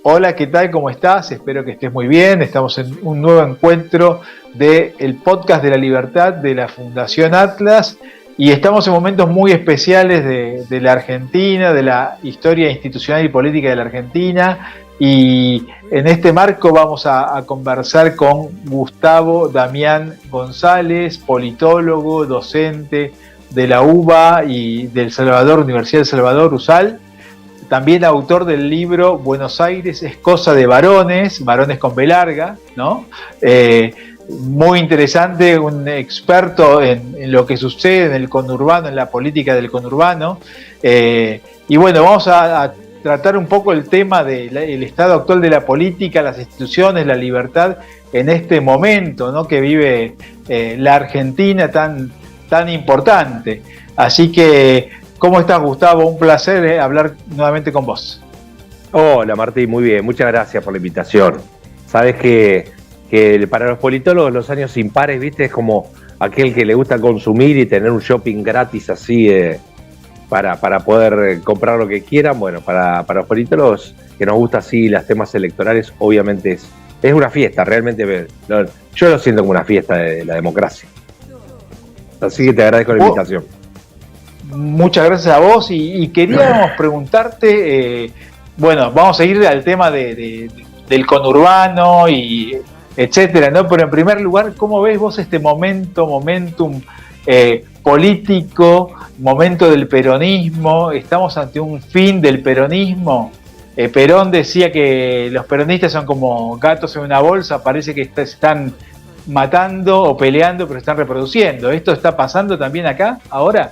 Hola, ¿qué tal? ¿Cómo estás? Espero que estés muy bien. Estamos en un nuevo encuentro del podcast de la libertad de la Fundación Atlas y estamos en momentos muy especiales de la Argentina, de la historia institucional y política de la Argentina, y en este marco vamos a conversar con Gustavo Damián González, politólogo, docente de la UBA y del Salvador, Universidad del Salvador, USAL. También autor del libro Buenos Aires es cosa de varones, varones con B larga, ¿no? Muy interesante, un experto en lo que sucede en el conurbano, en la política del conurbano. Y bueno, vamos a tratar un poco el tema del estado actual de la política, las instituciones, la libertad en este momento, ¿no?, que vive la Argentina tan importante. Así que, ¿cómo estás, Gustavo? Un placer hablar nuevamente con vos. Hola Martín, muy bien, muchas gracias por la invitación. Sabes que para los politólogos los años impares, viste, es como aquel que le gusta consumir y tener un shopping gratis así para poder comprar lo que quieran. Bueno, para los politólogos que nos gusta así los temas electorales, obviamente es una fiesta, realmente yo lo siento como una fiesta de la democracia. Así que te agradezco la invitación. Muchas gracias a vos y queríamos preguntarte, bueno, vamos a ir al tema del conurbano y etcétera, ¿no? Pero en primer lugar, ¿cómo ves vos este momentum político, momento del peronismo? ¿Estamos ante un fin del peronismo? Perón decía que los peronistas son como gatos en una bolsa, parece que están matando o peleando, pero están reproduciendo. ¿Esto está pasando también acá, ahora?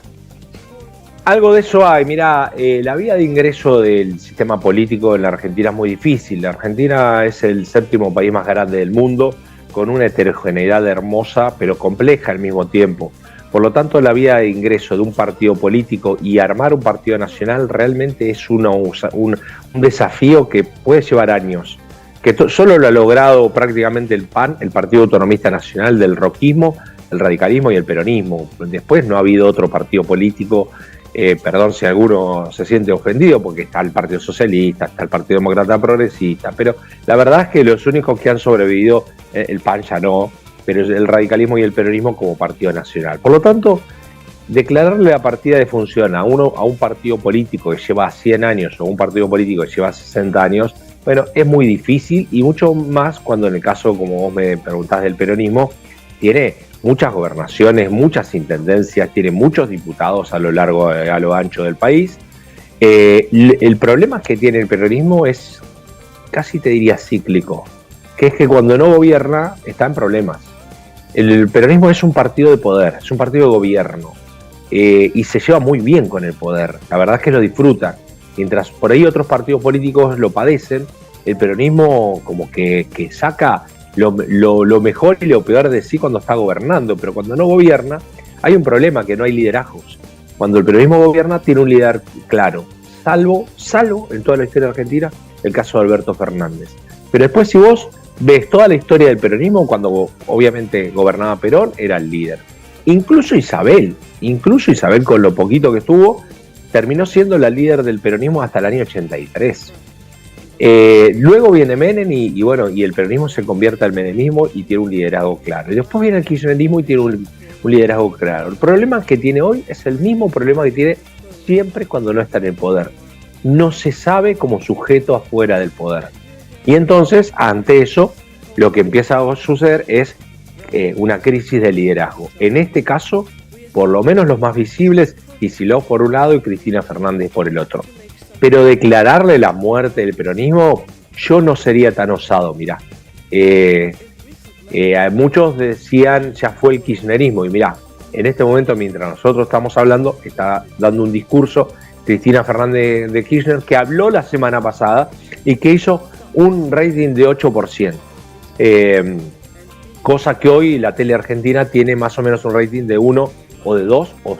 Algo de eso hay. Mirá, la vía de ingreso del sistema político en la Argentina es muy difícil. La Argentina es el séptimo país más grande del mundo, con una heterogeneidad hermosa, pero compleja al mismo tiempo. Por lo tanto, la vía de ingreso de un partido político y armar un partido nacional realmente es un desafío que puede llevar años. Que solo lo ha logrado prácticamente el PAN, el Partido Autonomista Nacional, del roquismo, el radicalismo y el peronismo. Después no ha habido otro partido político. Perdón si alguno se siente ofendido, porque está el Partido Socialista, está el Partido Demócrata Progresista, pero la verdad es que los únicos que han sobrevivido, el PAN ya no, pero el radicalismo y el peronismo como partido nacional. Por lo tanto, declararle la partida de función a un partido político que lleva 100 años o un partido político que lleva 60 años, bueno, es muy difícil, y mucho más cuando en el caso, como vos me preguntás, del peronismo, tiene muchas gobernaciones, muchas intendencias, tiene muchos diputados a lo ancho del país. El problema que tiene el peronismo es, casi te diría, cíclico, que es que cuando no gobierna está en problemas. El peronismo es un partido de poder, es un partido de gobierno, y se lleva muy bien con el poder, la verdad es que lo disfrutan. Mientras por ahí otros partidos políticos lo padecen, el peronismo como que saca lo mejor y lo peor de sí cuando está gobernando, pero cuando no gobierna hay un problema, que no hay liderazgos. Cuando el peronismo gobierna tiene un líder claro, salvo en toda la historia argentina el caso de Alberto Fernández. Pero después, si vos ves toda la historia del peronismo, cuando obviamente gobernaba Perón, era el líder. Incluso Isabel con lo poquito que estuvo, terminó siendo la líder del peronismo hasta el año 83. Luego viene Menem y el peronismo se convierte al menemismo y tiene un liderazgo claro. Y después viene el kirchnerismo y tiene un liderazgo claro. El problema que tiene hoy es el mismo problema que tiene siempre cuando no está en el poder. No se sabe como sujeto afuera del poder. Y entonces, ante eso, lo que empieza a suceder es una crisis de liderazgo. En este caso, por lo menos los más visibles, Kicillof por un lado y Cristina Fernández por el otro. Pero declararle la muerte del peronismo, yo no sería tan osado, mirá. Muchos decían, ya fue el kirchnerismo, y mirá, en este momento, mientras nosotros estamos hablando, está dando un discurso Cristina Fernández de Kirchner, que habló la semana pasada y que hizo un rating de 8%. Cosa que hoy la tele argentina tiene más o menos un rating de 1 o de 2, o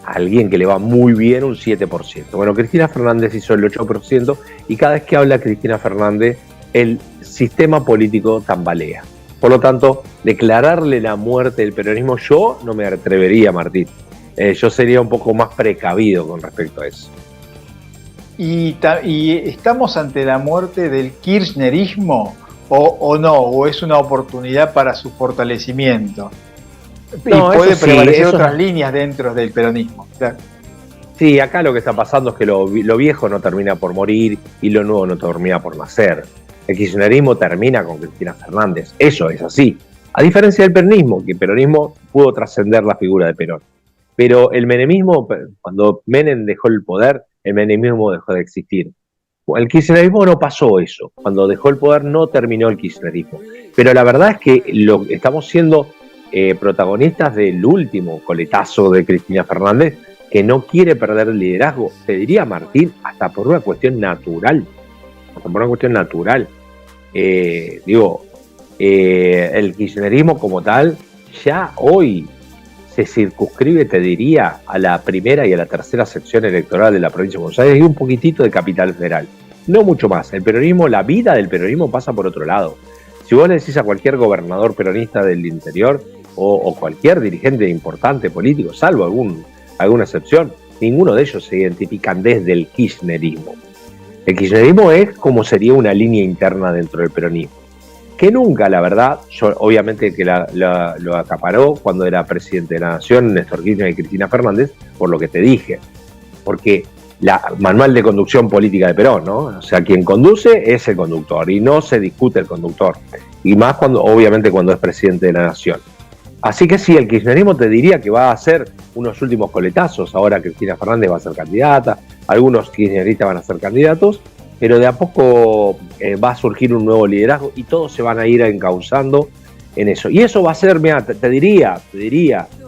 alguien que le va muy bien, un 7%. Bueno, Cristina Fernández hizo el 8%, y cada vez que habla Cristina Fernández, el sistema político tambalea. Por lo tanto, declararle la muerte del peronismo, yo no me atrevería, Martín. Yo sería un poco más precavido con respecto a eso. ¿Y estamos ante la muerte del kirchnerismo o no? ¿O es una oportunidad para su fortalecimiento? No, Y puede eso sí, prevalecer otras líneas dentro del peronismo. Claro. Sí, acá lo que está pasando es que lo viejo no termina por morir y lo nuevo no termina por nacer. El kirchnerismo termina con Cristina Fernández. Eso es así. A diferencia del peronismo, que el peronismo pudo trascender la figura de Perón. Pero el menemismo, cuando Menem dejó el poder, el menemismo dejó de existir. El kirchnerismo no pasó eso. Cuando dejó el poder no terminó el kirchnerismo. Pero la verdad es que estamos siendo protagonistas del último coletazo de Cristina Fernández, que no quiere perder el liderazgo. Te diría, Martín, hasta por una cuestión natural. Hasta por una cuestión natural. El kirchnerismo como tal ya hoy se circunscribe, te diría, a la primera y a la tercera sección electoral de la provincia de Buenos Aires y un poquitito de Capital Federal. No mucho más. El peronismo, la vida del peronismo pasa por otro lado. Si vos le decís a cualquier gobernador peronista del interior o cualquier dirigente importante político, salvo alguna excepción, ninguno de ellos se identifican desde el kirchnerismo. El kirchnerismo es como sería una línea interna dentro del peronismo, que nunca, la verdad, obviamente que lo acaparó cuando era presidente de la Nación Néstor Kirchner y Cristina Fernández, por lo que te dije, porque manual de conducción política de Perón, ¿no? O sea, quien conduce es el conductor y no se discute el conductor, y más obviamente cuando es presidente de la Nación. Así que sí, el kirchnerismo te diría que va a hacer unos últimos coletazos. Ahora Cristina Fernández va a ser candidata, algunos kirchneristas van a ser candidatos, pero de a poco va a surgir un nuevo liderazgo y todos se van a ir encauzando en eso. Y eso va a ser, mira, te diría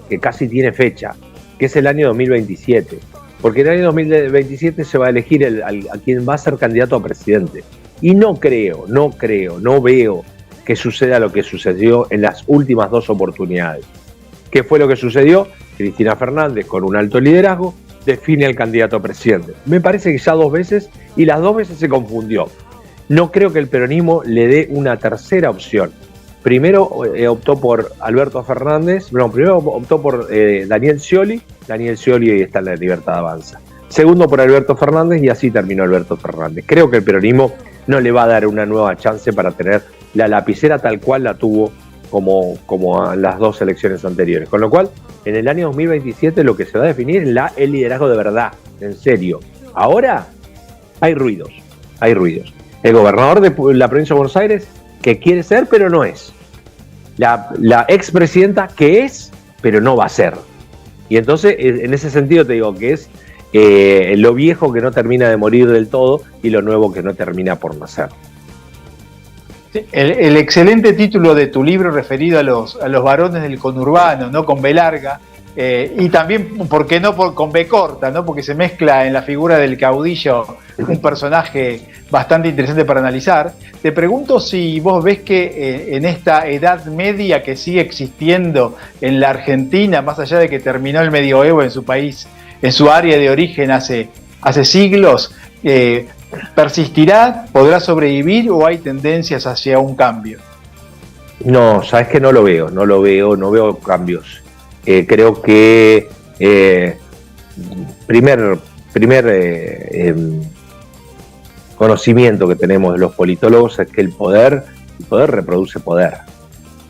que casi tiene fecha, que es el año 2027, porque en el año 2027 se va a elegir a quien va a ser candidato a presidente. Y no veo que suceda lo que sucedió en las últimas dos oportunidades. ¿Qué fue lo que sucedió? Cristina Fernández, con un alto liderazgo, define al candidato a presidente. Me parece que ya 2 veces, y las 2 veces se confundió. No creo que el peronismo le dé una tercera opción. Primero optó por Alberto Fernández, primero optó por Daniel Scioli hoy está en La Libertad Avanza. Segundo por Alberto Fernández y así terminó Alberto Fernández. Creo que el peronismo no le va a dar una nueva chance para tener la lapicera tal cual la tuvo como a las 2 elecciones anteriores. Con lo cual, en el año 2027 lo que se va a definir es el liderazgo de verdad, en serio. Ahora hay ruidos. El gobernador de la provincia de Buenos Aires, que quiere ser pero no es. La expresidenta que es, pero no va a ser. Y entonces, en ese sentido te digo que es lo viejo que no termina de morir del todo y lo nuevo que no termina por nacer. El excelente título de tu libro referido a los varones del conurbano, ¿no? Con B larga, y también, ¿por qué no con B corta, ¿no? Porque se mezcla en la figura del caudillo un personaje bastante interesante para analizar. Te pregunto si vos ves que en esta Edad Media que sigue existiendo en la Argentina, más allá de que terminó el medioevo en su país, en su área de origen hace siglos, ¿persistirá? ¿Podrá sobrevivir o hay tendencias hacia un cambio? No, sabes que no veo cambios. Creo que primer conocimiento que tenemos de los politólogos es que el poder reproduce poder.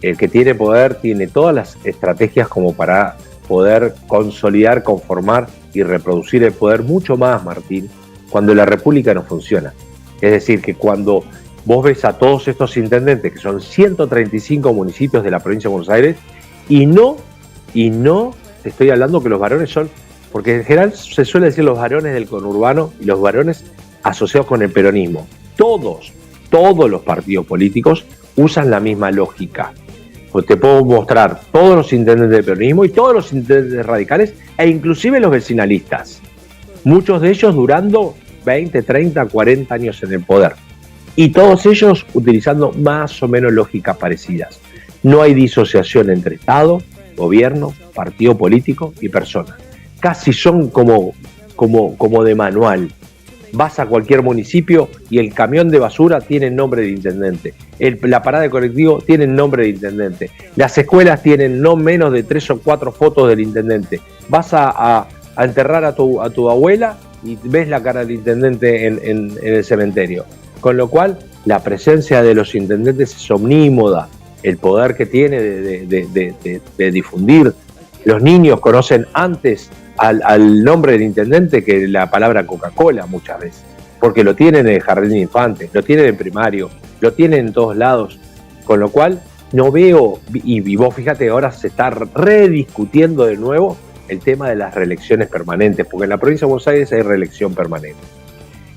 El que tiene poder tiene todas las estrategias como para poder consolidar, conformar y reproducir el poder mucho más, Martín, cuando la república no funciona. Es decir, que cuando vos ves a todos estos intendentes, que son 135 municipios de la provincia de Buenos Aires, y no te estoy hablando que los varones son, porque en general se suele decir los varones del conurbano y los varones asociados con el peronismo. Todos los partidos políticos usan la misma lógica. Pues te puedo mostrar todos los intendentes del peronismo y todos los intendentes radicales e inclusive los vecinalistas. Muchos de ellos durando 20, 30, 40 años en el poder. Y todos ellos utilizando más o menos lógicas parecidas. No hay disociación entre Estado, gobierno, partido político y persona. Casi son como de manual. Vas a cualquier municipio y el camión de basura tiene nombre de intendente. La parada de colectivo tiene nombre de intendente. Las escuelas tienen no menos de 3 o 4 fotos del intendente. Vas a enterrar a tu abuela y ves la cara del intendente en el cementerio. Con lo cual, la presencia de los intendentes es omnímoda, el poder que tiene de difundir. Los niños conocen antes al nombre del intendente que la palabra Coca-Cola muchas veces, porque lo tienen en el jardín de infantes, lo tienen en primario, lo tienen en todos lados, con lo cual no veo, y vos fíjate, ahora se está rediscutiendo de nuevo el tema de las reelecciones permanentes, porque en la provincia de Buenos Aires hay reelección permanente.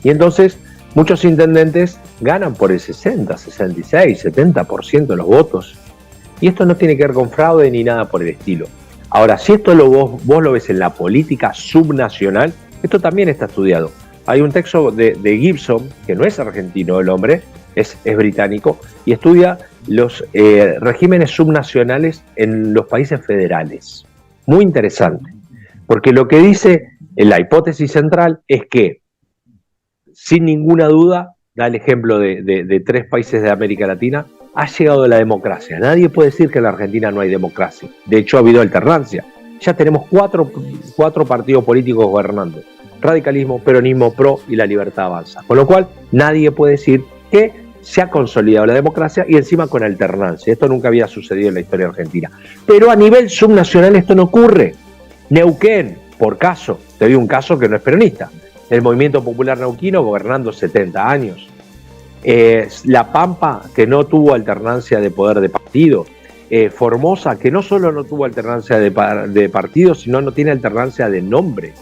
Y entonces muchos intendentes ganan por el 60, 66, 70% de los votos. Y esto no tiene que ver con fraude ni nada por el estilo. Ahora, si esto vos lo ves en la política subnacional, esto también está estudiado. Hay un texto de Gibson, que no es argentino el hombre, es británico, y estudia los regímenes subnacionales en los países federales. Muy interesante, porque lo que dice en la hipótesis central es que, sin ninguna duda, da el ejemplo de 3 países de América Latina, ha llegado la democracia. Nadie puede decir que en la Argentina no hay democracia. De hecho, ha habido alternancia. Ya tenemos cuatro partidos políticos gobernando. Radicalismo, peronismo, PRO y La Libertad Avanza. Con lo cual, nadie puede decir que se ha consolidado la democracia y encima con alternancia. Esto nunca había sucedido en la historia argentina. Pero a nivel subnacional esto no ocurre. Neuquén, por caso, te doy un caso que no es peronista. El Movimiento Popular Neuquino gobernando 70 años. La Pampa, que no tuvo alternancia de poder de partido. Formosa, que no solo no tuvo alternancia de partido, sino no tiene alternancia de nombre.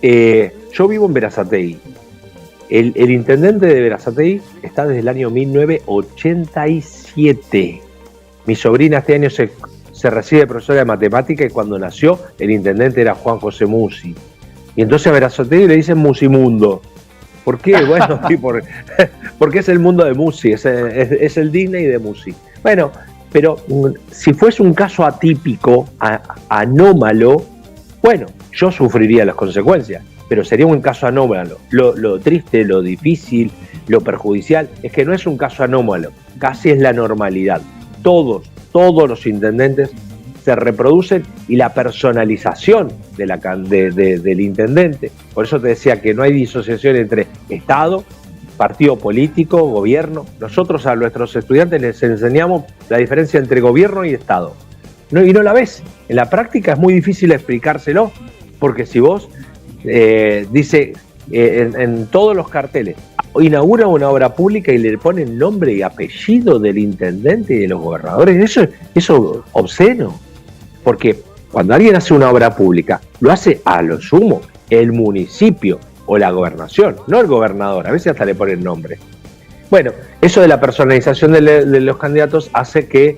Yo vivo en Berazategui. El intendente de Berazategui está desde el año 1987. Mi sobrina este año se recibe profesora de matemática y cuando nació el intendente era Juan José Musi. Y entonces a Berazategui le dicen Musimundo. ¿Por qué? Bueno, porque es el mundo de Musi, es el Disney de Musi. Bueno, pero si fuese un caso atípico, anómalo, bueno, yo sufriría las consecuencias, pero sería un caso anómalo. Lo triste, lo difícil, lo perjudicial, es que no es un caso anómalo, casi es la normalidad. Todos los intendentes se reproducen y la personalización del intendente. Por eso te decía que no hay disociación entre Estado, partido político, gobierno. Nosotros a nuestros estudiantes les enseñamos la diferencia entre gobierno y Estado. Y no la ves. En la práctica es muy difícil explicárselo, porque si vos dice en todos los carteles, inaugura una obra pública y le ponen nombre y apellido del intendente y de los gobernadores, eso es obsceno. Porque cuando alguien hace una obra pública, lo hace a lo sumo el municipio o la gobernación, no el gobernador, a veces hasta le ponen nombre. Bueno, eso de la personalización de los candidatos hace que,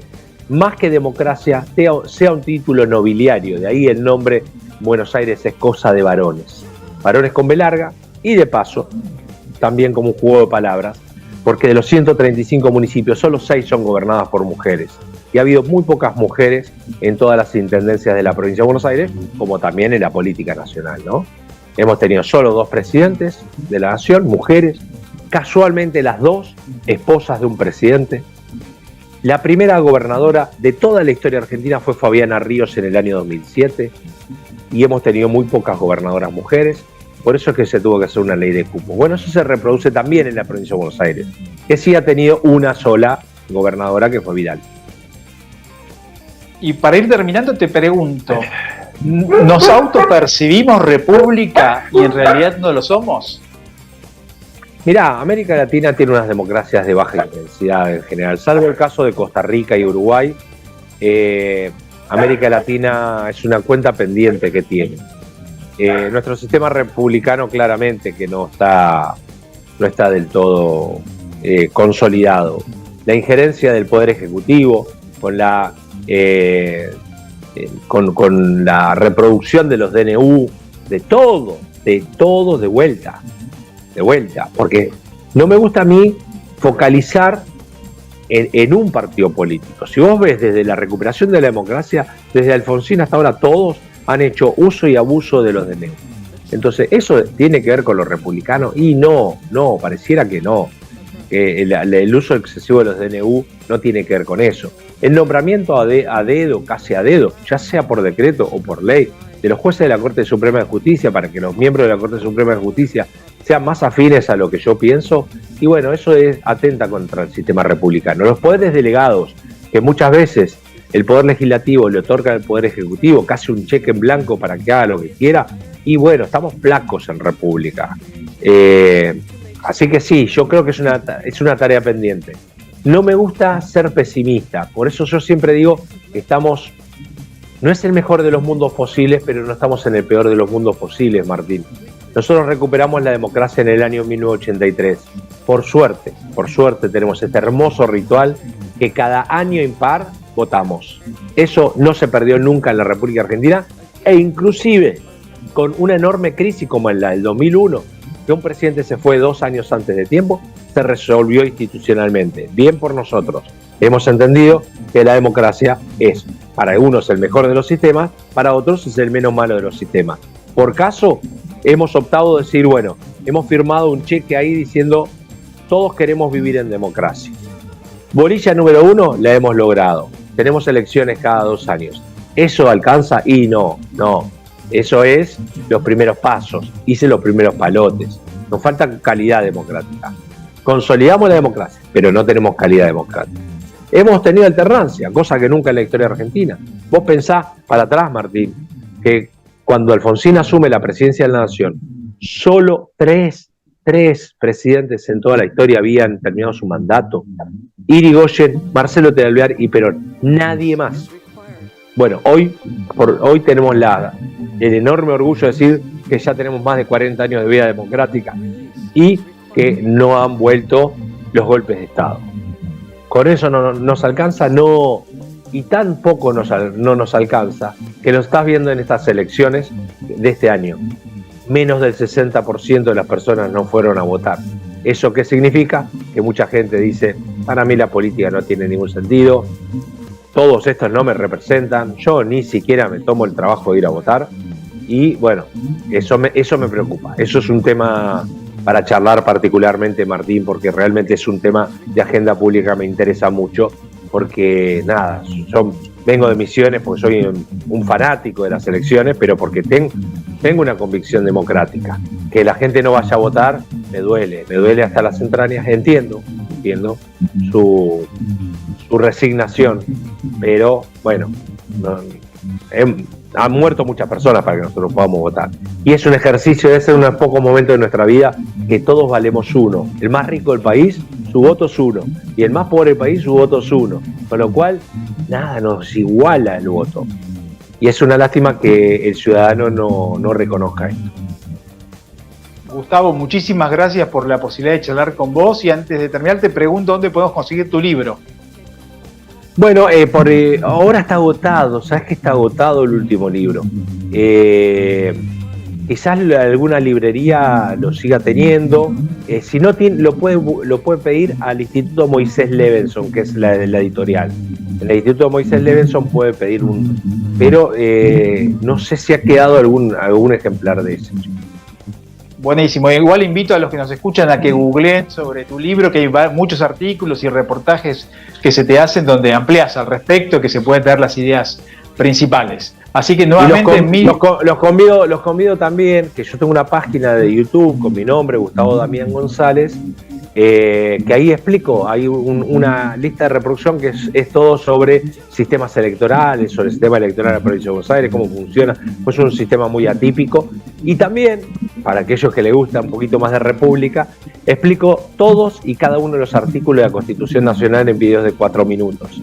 más que democracia, sea un título nobiliario, de ahí el nombre Buenos Aires es cosa de varones. Varones con B larga y de paso, también como un juego de palabras, porque de los 135 municipios, solo 6 son gobernadas por mujeres. Y ha habido muy pocas mujeres en todas las intendencias de la provincia de Buenos Aires, como también en la política nacional, ¿no? Hemos tenido solo 2 presidentes de la nación, mujeres, casualmente las 2 esposas de un presidente. La primera gobernadora de toda la historia argentina fue Fabiana Ríos en el año 2007 y hemos tenido muy pocas gobernadoras mujeres, por eso es que se tuvo que hacer una ley de cupos. Bueno, eso se reproduce también en la provincia de Buenos Aires, que sí ha tenido una sola gobernadora, que fue Vidal. Y para ir terminando te pregunto, ¿nos autopercibimos república y en realidad no lo somos? Mirá, América Latina tiene unas democracias de baja intensidad en general, salvo el caso de Costa Rica y Uruguay. América Latina es una cuenta pendiente que tiene. Nuestro sistema republicano claramente que no está del todo consolidado. La injerencia del Poder Ejecutivo con la reproducción de los DNU, de todo de vuelta, porque no me gusta a mí focalizar en un partido político. Si vos ves desde la recuperación de la democracia, desde Alfonsín hasta ahora, todos han hecho uso y abuso de los DNU. Entonces, ¿eso tiene que ver con los republicanos? Y no, pareciera que no. El uso excesivo de los DNU no tiene que ver con eso. El nombramiento a dedo, casi a dedo, ya sea por decreto o por ley, de los jueces de la Corte Suprema de Justicia, para que los miembros de la Corte Suprema de Justicia sean más afines a lo que yo pienso, y bueno, eso atenta contra el sistema republicano. Los poderes delegados, que muchas veces el Poder Legislativo le otorga al Poder Ejecutivo casi un cheque en blanco para que haga lo que quiera, y bueno, estamos flacos en República. Así que sí, yo creo que es una tarea pendiente. No me gusta ser pesimista, por eso yo siempre digo que no es el mejor de los mundos posibles, pero no estamos en el peor de los mundos posibles, Martín. Nosotros recuperamos la democracia en el año 1983. Por suerte tenemos este hermoso ritual que cada año impar votamos. Eso no se perdió nunca en la República Argentina, e inclusive con una enorme crisis como la del 2001, que un presidente se fue 2 años antes de tiempo, se resolvió institucionalmente. Bien por nosotros. Hemos entendido que la democracia es, para algunos, el mejor de los sistemas, para otros es el menos malo de los sistemas. Por caso, hemos optado decir, bueno, hemos firmado un cheque ahí diciendo todos queremos vivir en democracia. Bolilla número 1 la hemos logrado. Tenemos elecciones cada 2 años. ¿Eso alcanza? Y no. Eso es los primeros pasos. Hice los primeros palotes. Nos falta calidad democrática. Consolidamos la democracia, pero no tenemos calidad democrática. Hemos tenido alternancia, cosa que nunca en la historia argentina. Vos pensás para atrás, Martín, que cuando Alfonsín asume la presidencia de la Nación, solo tres presidentes en toda la historia habían terminado su mandato. Irigoyen, Marcelo Alvear y Perón. Nadie más. Bueno, hoy tenemos el enorme orgullo de decir que ya tenemos más de 40 años de vida democrática y que no han vuelto los golpes de Estado. Con eso no nos alcanza, y tampoco no nos alcanza, que lo estás viendo en estas elecciones de este año. Menos del 60% de las personas no fueron a votar. ¿Eso qué significa? Que mucha gente dice, para mí la política no tiene ningún sentido, todos estos no me representan, yo ni siquiera me tomo el trabajo de ir a votar, y bueno, eso me preocupa. Eso es un tema para charlar particularmente, Martín, porque realmente es un tema de agenda pública que me interesa mucho, porque nada, yo vengo de Misiones porque soy un fanático de las elecciones, pero porque tengo una convicción democrática. Que la gente no vaya a votar me duele hasta las entrañas. Entiendo su resignación, pero bueno, han muerto muchas personas para que nosotros podamos votar. Y es un ejercicio, debe ser un poco momento de nuestra vida que todos valemos uno. El más rico del país, su voto es 1. Y el más pobre del país, su voto es 1. Con lo cual, nada nos iguala el voto. Y es una lástima que el ciudadano no reconozca esto. Gustavo, muchísimas gracias por la posibilidad de charlar con vos. Y antes de terminar, te pregunto dónde podemos conseguir tu libro. Bueno, ahora está agotado. ¿Sabes que está agotado el último libro? Quizás alguna librería lo siga teniendo. Si no tiene, lo puede pedir al Instituto Moisés Levenson, que es la editorial. En el Instituto Moisés Levenson puede pedir pero no sé si ha quedado algún ejemplar de ese. Buenísimo. Igual invito a los que nos escuchan a que googleen sobre tu libro, que hay muchos artículos y reportajes que se te hacen donde amplías al respecto, que se pueden tener las ideas principales. Así que nuevamente los convido también, que yo tengo una página de YouTube con mi nombre, Gustavo Damián González, que ahí explico, hay una lista de reproducción que es todo sobre sistemas electorales, sobre el sistema electoral de la provincia de Buenos Aires, cómo funciona, pues es un sistema muy atípico. Y también, para aquellos que les gusta un poquito más de República, explico todos y cada uno de los artículos de la Constitución Nacional en videos de 4 minutos.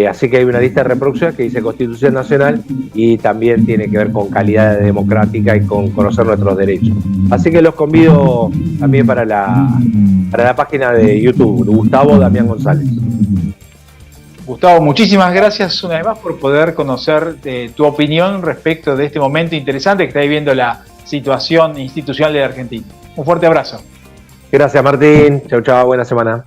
Así que hay una lista de reproducción que dice Constitución Nacional y también tiene que ver con calidad democrática y con conocer nuestros derechos. Así que los convido también para la página de YouTube, Gustavo Damián González. Gustavo, muchísimas gracias una vez más por poder conocer tu opinión respecto de este momento interesante que está viviendo la situación institucional de la Argentina. Un fuerte abrazo. Gracias, Martín. Chau, buena semana.